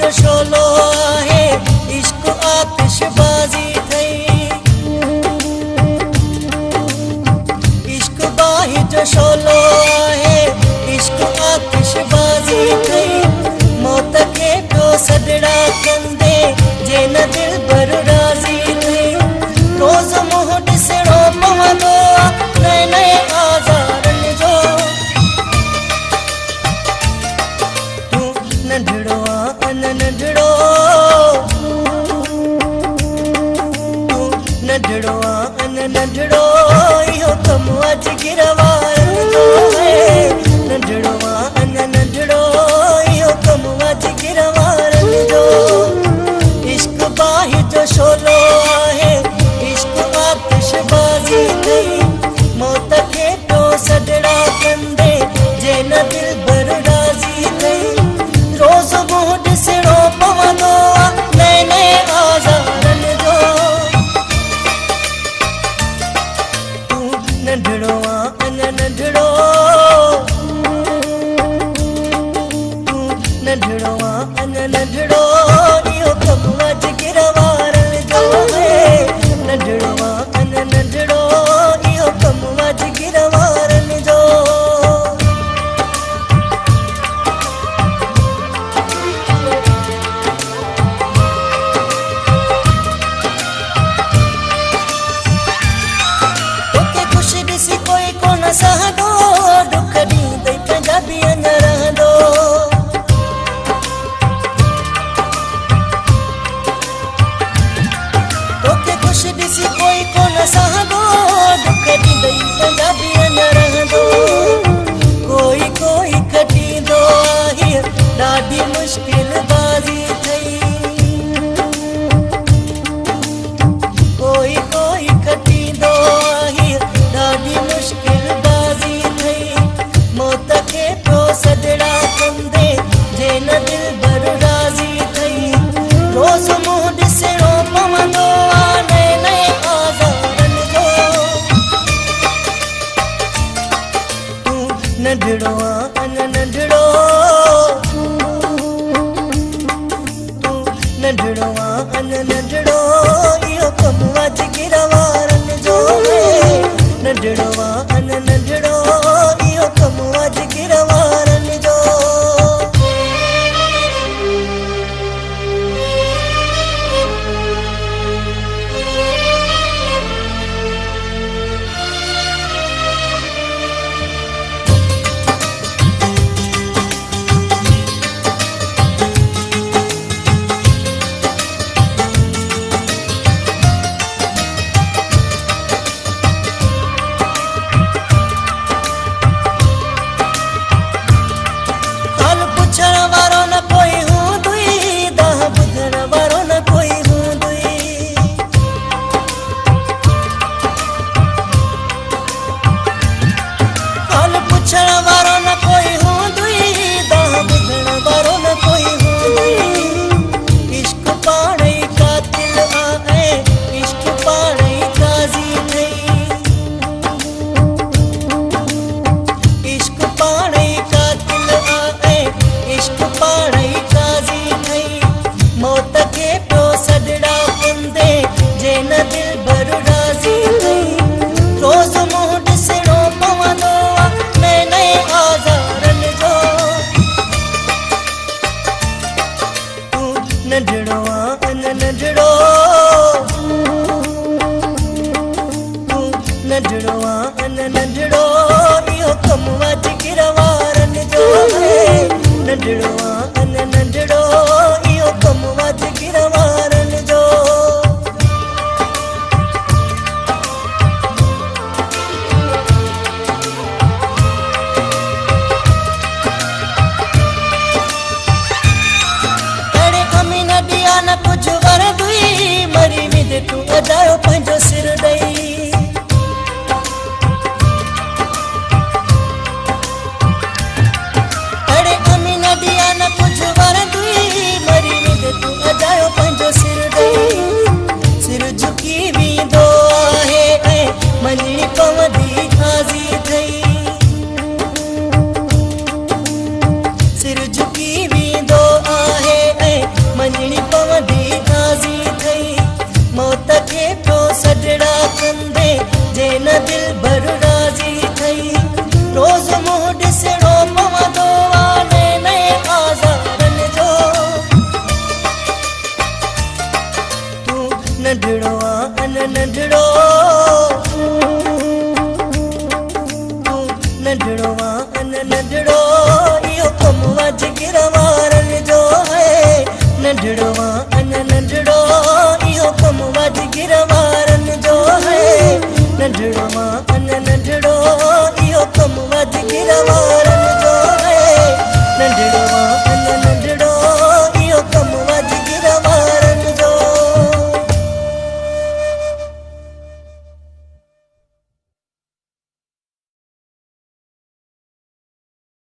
जो शोलो आहे इश्क आतिशबाजी थई इश्क बाही जो शोलो आहे इश्क आतिशबाजी थई मौत के पियो सॾड़ा कंदे जे न दिल भर राज़ी थई रोज़ मुंहुं ॾिसणो पवंदो नए नए आज़ारनि जो तूं नंढड़ो अन नंढड़ो तूं नंढड़ो अन नंढड़ो इहो कमु अॼु गिरवारनि जो आहे नंढड़ो अन नंढड़ो इहो कमु अॼु गिरवारनि जो इश्क बाहि जो शोलो आहे इश्क आतिशबाजी थई मौत खे पियो सॾड़ा कंदे जे न दिल भर राज़ी थई रोज़ मुंहुं ॾिसणो पवंदो नए नए आज़ारनि जो तूं नंढड़ो अन नंढड़ो तूं नंढड़ो अन नंढड़ो इहो कमु अॼु गिरवारनि जो आहे नंढड़ो अन नंढड़ो इहो कमु अॼु गिरवारनि जो तोखे ख़ुशि ॾिसी कोई कोन सहंदो दुख ॾींदे पंहिंजा बीह न रहंदो तोखे ख़ुशि ॾिसी कोई कोन सहंदो दुख ॾींदे पंहिंजा बीह न रहंदो कोई कोई खटींदो आहे ॾाढी मुश्किल बाज़ी थई कोई कोई खटींदो आहे ॾाढी मुश्किल बाज़ी थई मौत खे पियो सॾड़ा कंदे जे न दिल भर राज़ी थई रोज़ मुंहुं ॾिसणो पवंदो नए नए आज़ारनि जो तूं नंढड़ो अन नंढड़ो तूं नंढड़ो अन नंढड़ो इहो कमु अॼु गिरवारनि जो आहे नंढड़ो अन नंढड़ो इहो कमु अॼु गिरवारनि जो नंढड़ो अन नंढड़ो तूं नंढड़ो अन नंढड़ो इहो कमु अॼु गिरवारनि जो आहे नंढड़ो अन नंढड़ो इहो कमु अॼु गिरवारनि जो न कुझु वरदुई मरी विद तूं अजायो पंहिंजो सिर ॾेई अड़े अमी न दिया न अहिड़ो